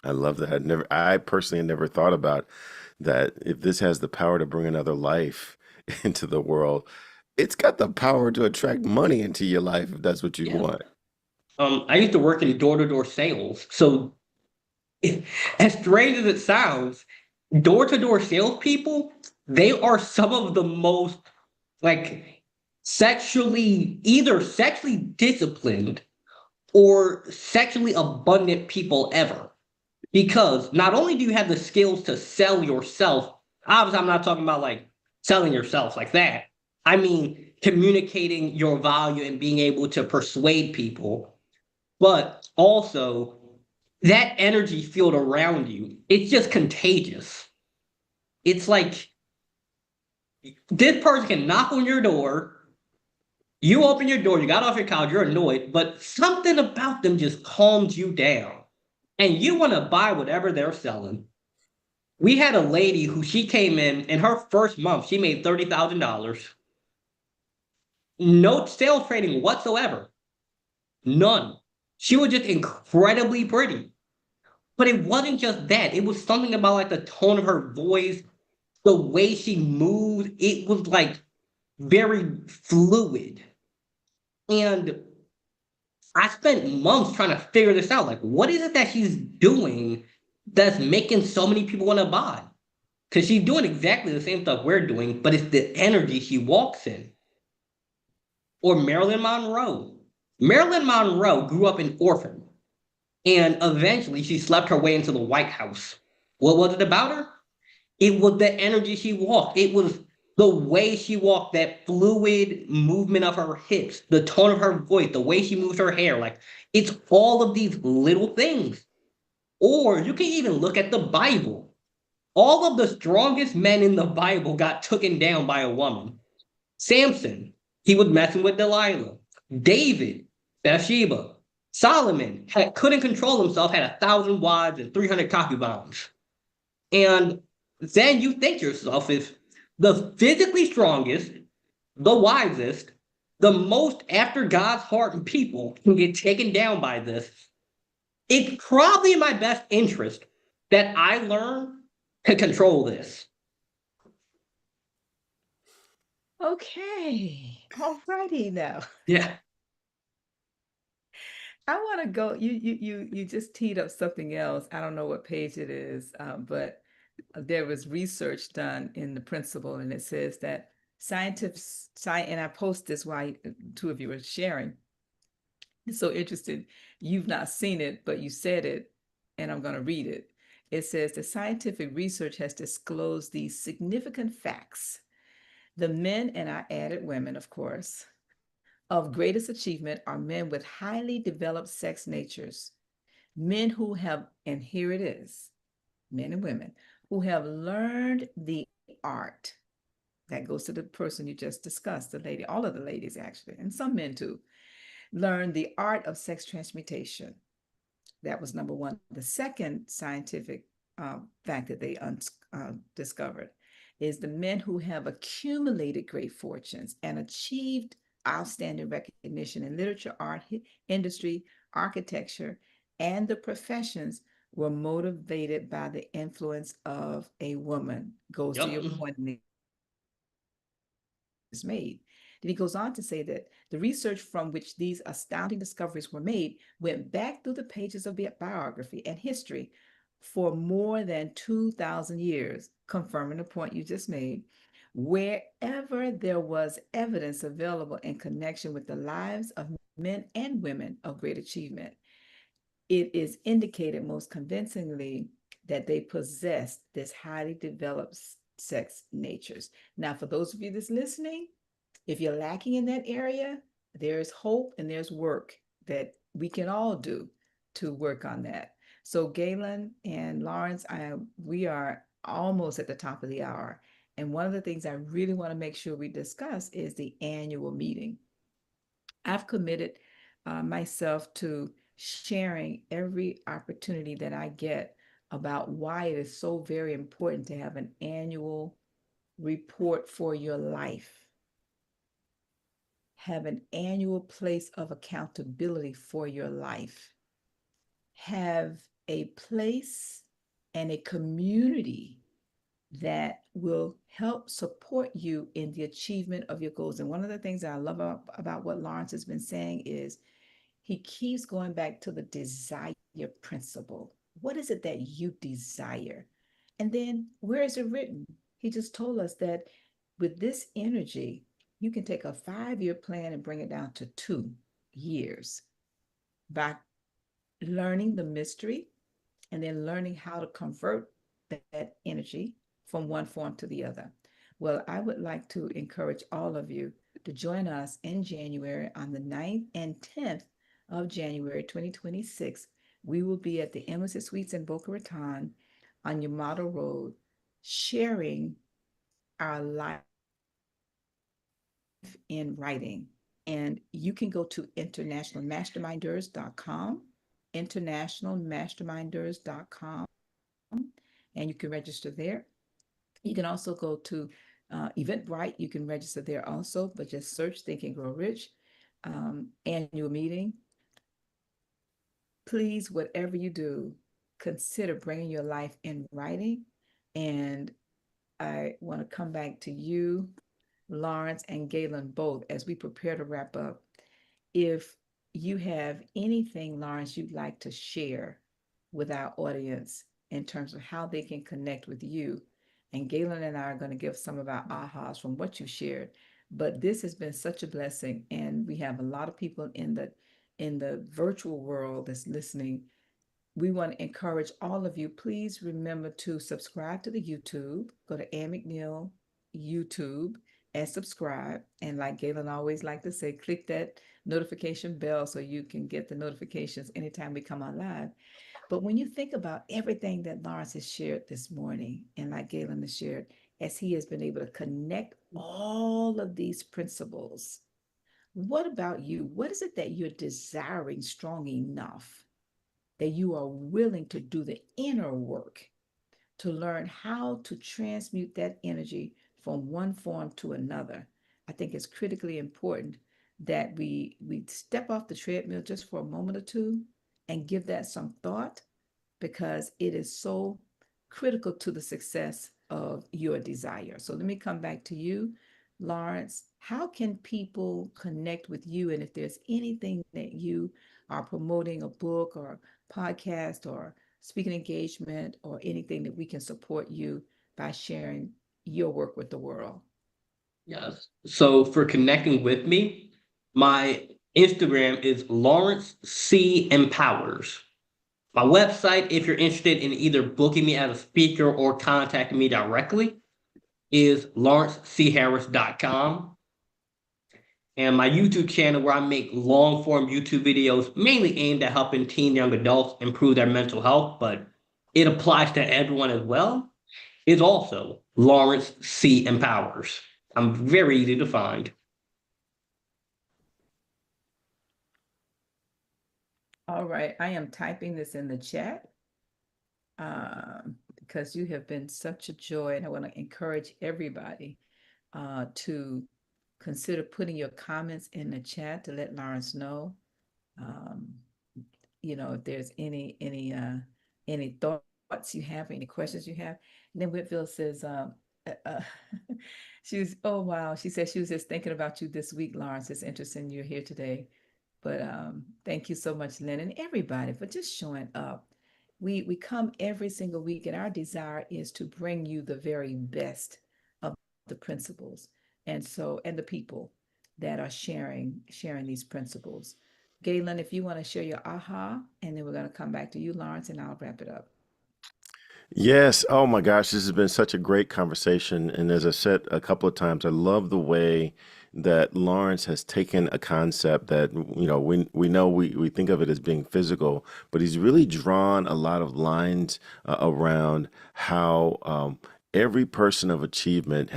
I love that. I personally had never thought about that. If this has the power to bring another life into the world, it's got the power to attract money into your life if that's what you Yeah. want. I used to work in door-to-door sales. So as strange as it sounds, door-to-door salespeople, they are some of the most like either sexually disciplined or sexually abundant people ever. Because not only do you have the skills to sell yourself, obviously, I'm not talking about like selling yourself like that. I mean, communicating your value and being able to persuade people, but also that energy field around you, it's just contagious. It's like this person can knock on your door. You open your door, you got off your couch, you're annoyed, but something about them just calms you down. And you want to buy whatever they're selling. We had a lady who she came in her first month, she made $30,000. No sales training whatsoever. None. She was just incredibly pretty. But it wasn't just that. It was something about like the tone of her voice, the way she moved. It was like very fluid. And I spent months trying to figure this out. Like, what is it that she's doing that's making so many people want to buy? Because she's doing exactly the same stuff we're doing, but it's the energy she walks in. Or Marilyn Monroe. Marilyn Monroe grew up an orphan, and eventually she slept her way into the White House. What was it about her? It was the energy she walked. It was the way she walked, that fluid movement of her hips, the tone of her voice, the way she moves her hair. Like, it's all of these little things. Or you can even look at the Bible. All of the strongest men in the Bible got taken down by a woman. Samson, he was messing with Delilah. David, Bathsheba. Solomon couldn't control himself, had 1,000 wives and 300 concubines. And then you think to yourself, if the physically strongest, the wisest, the most after God's heart and people can get taken down by this, it's probably in my best interest that I learn to control this. Okay. All righty now. Yeah. I want to go. You just teed up something else. I don't know what page it is, but there was research done in the principle, and it says that scientists, and I post this while two of you were sharing. It's so interesting. You've not seen it, but you said it, and I'm going to read it. It says the scientific research has disclosed these significant facts. The men, and I added women, of course, of greatest achievement are men with highly developed sex natures, men who have, and here it is, men and women who have learned the art. That goes to the person you just discussed, the lady, all of the ladies actually, and some men too, learn the art of sex transmutation. That was number one. The second scientific fact that they discovered is the men who have accumulated great fortunes and achieved outstanding recognition in literature, art, industry, architecture, and the professions were motivated by the influence of a woman. Goes to your Yep. point is made. Then he goes on to say that the research from which these astounding discoveries were made went back through the pages of biography and history for more than 2,000 years, confirming the point you just made. Wherever there was evidence available in connection with the lives of men and women of great achievement, it is indicated most convincingly that they possessed this highly developed sex natures. Now, for those of you that's listening, if you're lacking in that area, there's hope and there's work that we can all do to work on that. So, Galen and Lawrence, we are almost at the top of the hour. And one of the things I really want to make sure we discuss is the annual meeting. I've committed myself to sharing every opportunity that I get about why it is so very important to have an annual report for your life. Have an annual place of accountability for your life. Have a place and a community that will help support you in the achievement of your goals. And one of the things that I love about what Lawrence has been saying is he keeps going back to the desire principle. What is it that you desire? And then where is it written? He just told us that with this energy, you can take a 5-year plan and bring it down to 2 years by learning the mystery and then learning how to convert that energy from one form to the other. Well, I would like to encourage all of you to join us in January on the 9th and 10th of January 2026. We will be at the Embassy Suites in Boca Raton on Yamato Road, sharing our life in writing. And you can go to internationalmasterminders.com, internationalmasterminders.com, and you can register there. You can also go to Eventbrite. You can register there also, but just search Think and Grow Rich annual meeting. Please, whatever you do, consider bringing your life in writing. And I want to come back to you, Lawrence and Galen, both as we prepare to wrap up. If you have anything, Lawrence, you'd like to share with our audience in terms of how they can connect with you. And Galen and I are going to give some of our ahas from what you shared. But this has been such a blessing. And we have a lot of people in the virtual world that's listening. We want to encourage all of you. Please remember to subscribe to the YouTube. Go to McNeil YouTube and subscribe. And like Galen always like to say, click that notification bell so you can get the notifications anytime we come on live. But when you think about everything that Lawrence has shared this morning, and like Galen has shared, as he has been able to connect all of these principles, what about you? What is it that you're desiring strong enough that you are willing to do the inner work to learn how to transmute that energy from one form to another? I think it's critically important that we step off the treadmill just for a moment or two and give that some thought, because it is so critical to the success of your desire. So let me come back to you, Lawrence. How can people connect with you? And if there's anything that you are promoting, a book or podcast or speaking engagement or anything that we can support you by sharing your work with the world. Yes. So for connecting with me, my Instagram is Lawrence C. Empowers. My website, if you're interested in either booking me as a speaker or contacting me directly, is lawrencecharris.com. And my YouTube channel, where I make long form YouTube videos, mainly aimed at helping teen young adults improve their mental health, but it applies to everyone as well, is also Lawrence C. Empowers. I'm very easy to find. All right, I am typing this in the chat because you have been such a joy, and I want to encourage everybody to consider putting your comments in the chat to let Lawrence know, if there's any any thoughts you have, any questions you have. And then Whitfield says, uh, uh, oh wow, she said she was just thinking about you this week, Lawrence. It's interesting you're here today. But thank you so much, Lynn, and everybody for just showing up. We come every single week, and our desire is to bring you the very best of the principles, and the people that are sharing these principles. Galen, if you want to share your aha, and then we're going to come back to you, Lawrence, and I'll wrap it up. Yes. Oh my gosh, this has been such a great conversation. And as I said a couple of times, I love the way that Lawrence has taken a concept that, we think of it as being physical, but he's really drawn a lot of lines around how every person of achievement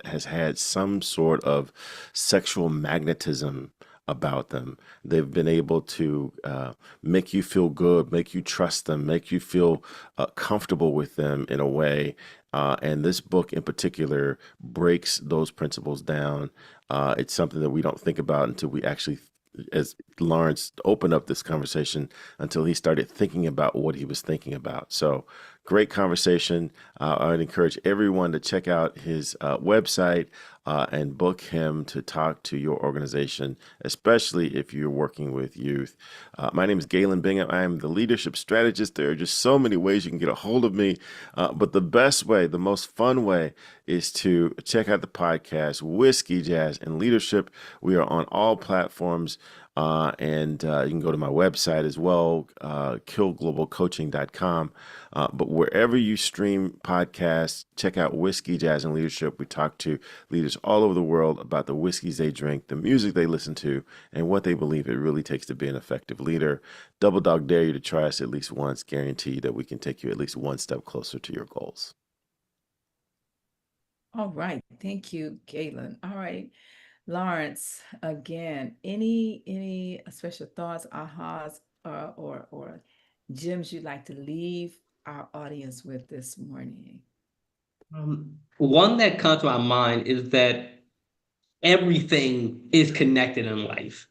has had some sort of sexual magnetism about them. They've been able to make you feel good, make you trust them, make you feel comfortable with them in a way. And this book in particular breaks those principles down. It's something that we don't think about until we actually, as Lawrence opened up this conversation, until he started thinking about what he was thinking about. So great conversation. I would encourage everyone to check out his website and book him to talk to your organization, especially if you're working with youth. My name is Galen Bingham. I am the leadership strategist. There are just so many ways you can get a hold of me. But the best way, the most fun way, is to check out the podcast, Whiskey, Jazz, and Leadership. We are on all platforms. And you can go to my website as well, killglobalcoaching.com. But wherever you stream podcasts, check out Whiskey, Jazz, and Leadership. We talk to leaders all over the world about the whiskeys they drink, the music they listen to, and what they believe it really takes to be an effective leader. Double dog dare you to try us at least once, guarantee that we can take you at least one step closer to your goals. All right. Thank you, Galen. All right. Lawrence, again, any special thoughts, ahas, or gems you'd like to leave our audience with this morning? One that comes to my mind is that everything is connected in life.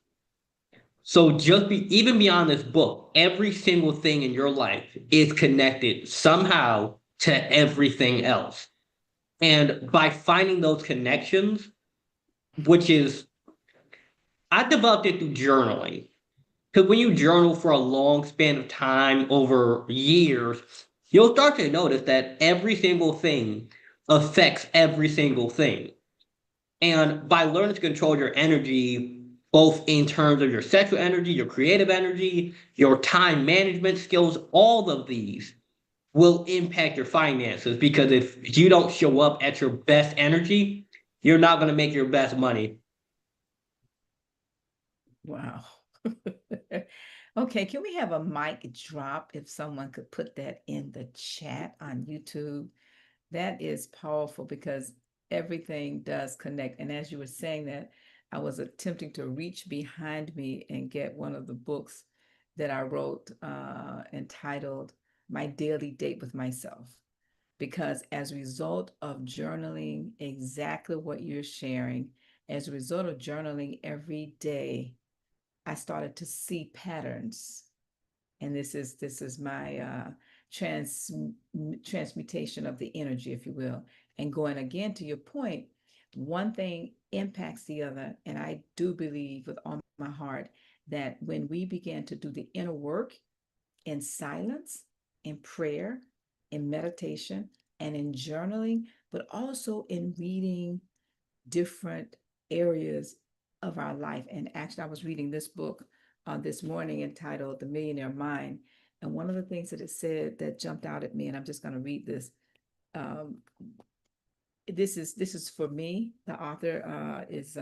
So even beyond this book, every single thing in your life is connected somehow to everything else. And by finding those connections, I developed it through journaling. Because when you journal for a long span of time over years, you'll start to notice that every single thing affects every single thing. And by learning to control your energy, both in terms of your sexual energy, your creative energy, your time management skills, all of these will impact your finances. Because if you don't show up at your best energy, you're not going to make your best money. Wow. Okay, can we have a mic drop if someone could put that in the chat on YouTube? That is powerful because everything does connect. And as you were saying that, I was attempting to reach behind me and get one of the books that I wrote entitled My Daily Date with Myself. Because as a result of journaling exactly what you're sharing, as a result of journaling every day, I started to see patterns. And this is my transmutation of the energy, if you will. And going again to your point, one thing impacts the other. And I do believe with all my heart that when we begin to do the inner work in silence, in prayer, in meditation, and in journaling, but also in reading different areas of our life. And actually, I was reading this book this morning entitled The Millionaire Mind. And one of the things that it said that jumped out at me, and I'm just going to read this. This is for me. The author is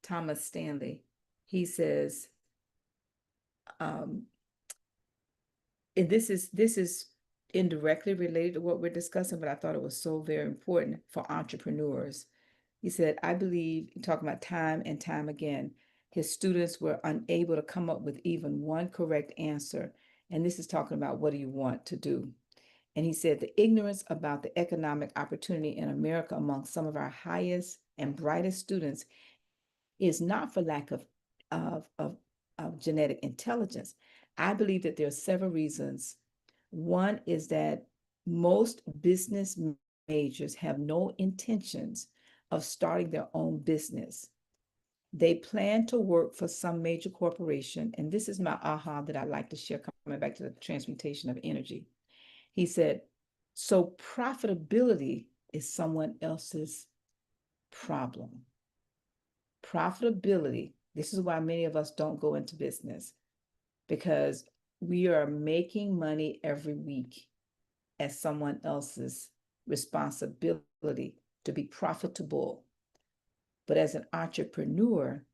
Thomas Stanley. He says, and this is indirectly related to what we're discussing, but I thought it was so very important for entrepreneurs. He said, I believe, talking about time and time again, his students were unable to come up with even one correct answer. And this is talking about what do you want to do? And he said, the ignorance about the economic opportunity in America among some of our highest and brightest students is not for lack of genetic intelligence. I believe that there are several reasons One is that most business majors have no intentions of starting their own business. They plan to work for some major corporation. And this is my aha that I'd like to share, coming back to the transmutation of energy. He said, so profitability is someone else's problem. Profitability, this is why many of us don't go into business, because we are making money every week as someone else's responsibility to be profitable. But as an entrepreneur,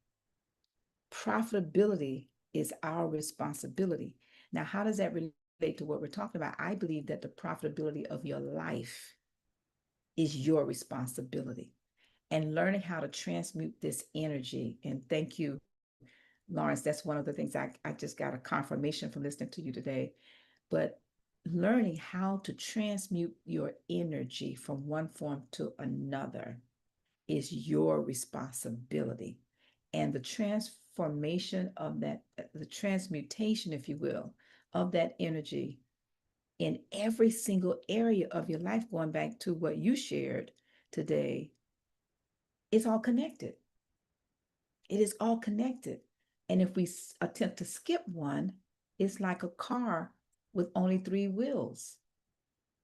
profitability is our responsibility. Now, how does that relate to what we're talking about? I believe that the profitability of your life is your responsibility, and learning how to transmute this energy. And thank you, Lawrence. That's one of the things I just got a confirmation from listening to you today. But learning how to transmute your energy from one form to another is your responsibility. And the transformation of that, the transmutation, if you will, of that energy in every single area of your life, going back to what you shared today, it's all connected. It is all connected. And if we attempt to skip one, it's like a car with only three wheels.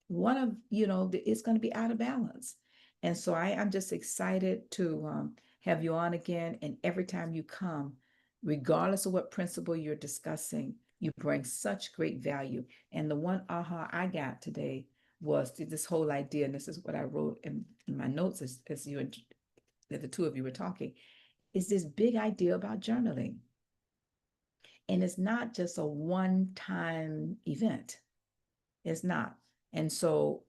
One of, it's going to be out of balance. And so I'm just excited to have you on again. And every time you come, regardless of what principle you're discussing, you bring such great value. And the one aha I got today was this whole idea, and this is what I wrote in my notes as the two of you were talking, is this big idea about journaling. And it's not just a one-time event. It's not. And so,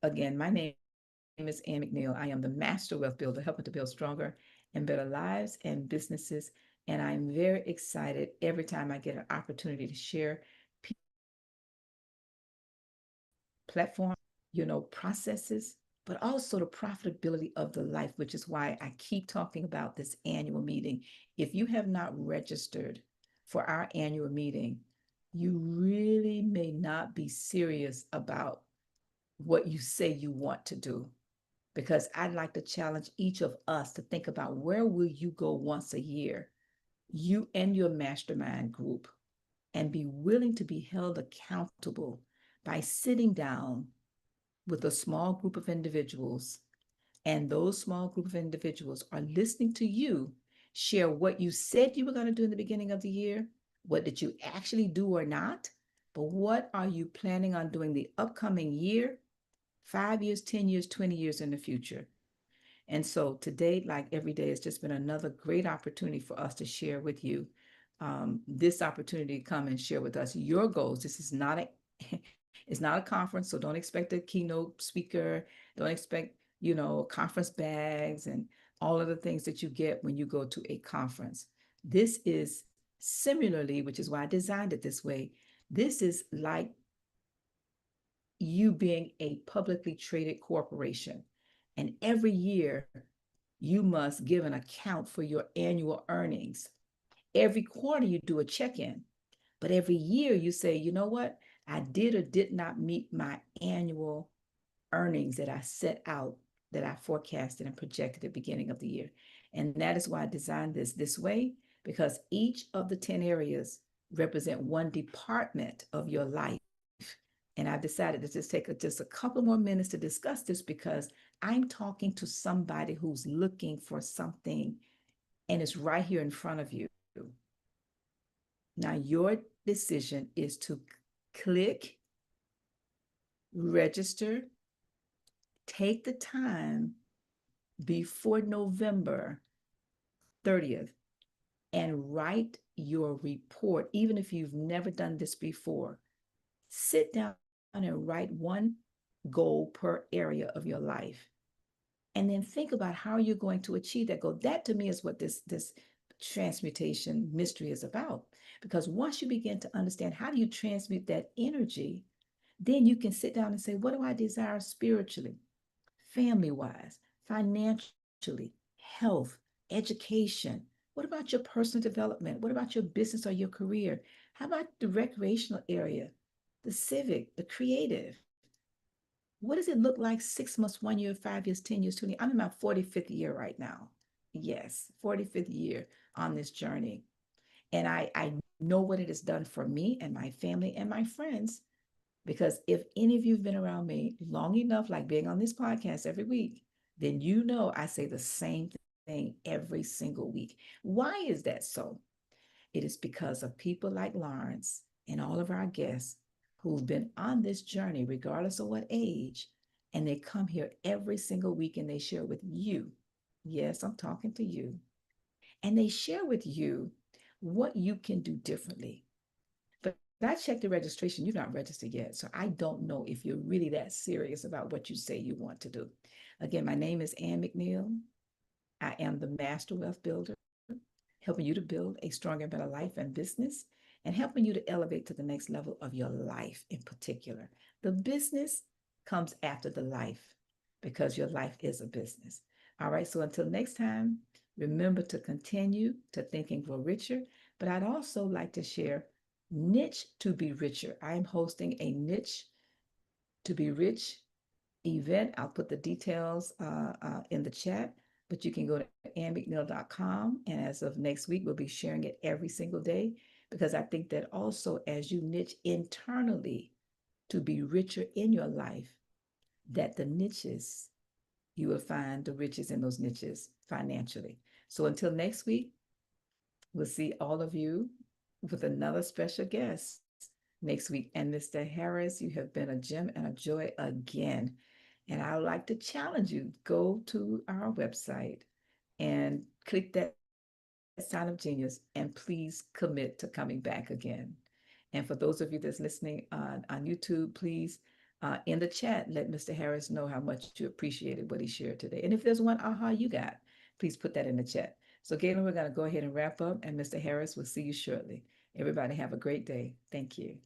again, my name is McNeil. I am the Master Wealth Builder, helping to build stronger and better lives and businesses. And I'm very excited every time I get an opportunity to share platform, processes, but also the profitability of the life, which is why I keep talking about this annual meeting. If you have not registered for our annual meeting, you really may not be serious about what you say you want to do, because I'd like to challenge each of us to think about, where will you go once a year, you and your mastermind group, and be willing to be held accountable by sitting down with a small group of individuals, and those small group of individuals are listening to you share what you said you were going to do in the beginning of the year, what did you actually do or not, but what are you planning on doing the upcoming year, 5 years, 10 years, 20 years in the future. And so today, like every day, it's just been another great opportunity for us to share with you this opportunity to come and share with us your goals. This is not a it's not a conference, so don't expect a keynote speaker. Don't expect, conference bags and all of the things that you get when you go to a conference. This is similarly, which is why I designed it this way. This is like you being a publicly traded corporation. And every year, you must give an account for your annual earnings. Every quarter, you do a check-in. But every year, you say, you know what? I did or did not meet my annual earnings that I set out, that I forecasted and projected at the beginning of the year. And that is why I designed this way, because each of the 10 areas represent one department of your life. And I've decided to just take just a couple more minutes to discuss this, because I'm talking to somebody who's looking for something, and it's right here in front of you. Now, your decision is to click, register, take the time before November 30th and write your report. Even if you've never done this before, sit down and write one goal per area of your life. And then think about how you're going to achieve that goal. That, to me, is what this transmutation mystery is about. Because once you begin to understand how do you transmute that energy, then you can sit down and say, what do I desire spiritually, family-wise, financially, health, education? What about your personal development? What about your business or your career? How about the recreational area, the civic, the creative. What does it look like 6 months, 1 year, 5 years, 10 years, 20? I'm in my 45th year right now. Yes, 45th year on this journey. And I know what it has done for me and my family and my friends. Because if any of you have been around me long enough, like being on this podcast every week, then you know I say the same thing every single week. Why is that so? It is because of people like Lawrence and all of our guests who've been on this journey, regardless of what age, and they come here every single week and they share with you. Yes, I'm talking to you. And they share with you what you can do differently. But I checked the registration, you're not registered yet. So I don't know if you're really that serious about what you say you want to do. Again, my name is Ann McNeil. I am the Master Wealth Builder, helping you to build a stronger, better life and business, and helping you to elevate to the next level of your life in particular. The business comes after the life because your life is a business. All right, so until next time, remember to continue to think and grow richer. But I'd also like to share Niche to be Richer. I am hosting a Niche to be Rich event. I'll put the details in the chat, but you can go to annmcneil.com. And as of next week, we'll be sharing it every single day because I think that also as you niche internally to be richer in your life, that the niches, you will find the riches in those niches financially. So until next week, we'll see all of you with another special guest next week. And Mr. Harris, you have been a gem and a joy again. And I would like to challenge you, go to our website and click that sign of genius and please commit to coming back again. And for those of you that's listening on YouTube, please in the chat, let Mr. Harris know how much you appreciated what he shared today. And if there's one aha you got, please put that in the chat. So Galen, we're going to go ahead and wrap up and Mr. Harris will see you shortly. Everybody have a great day. Thank you.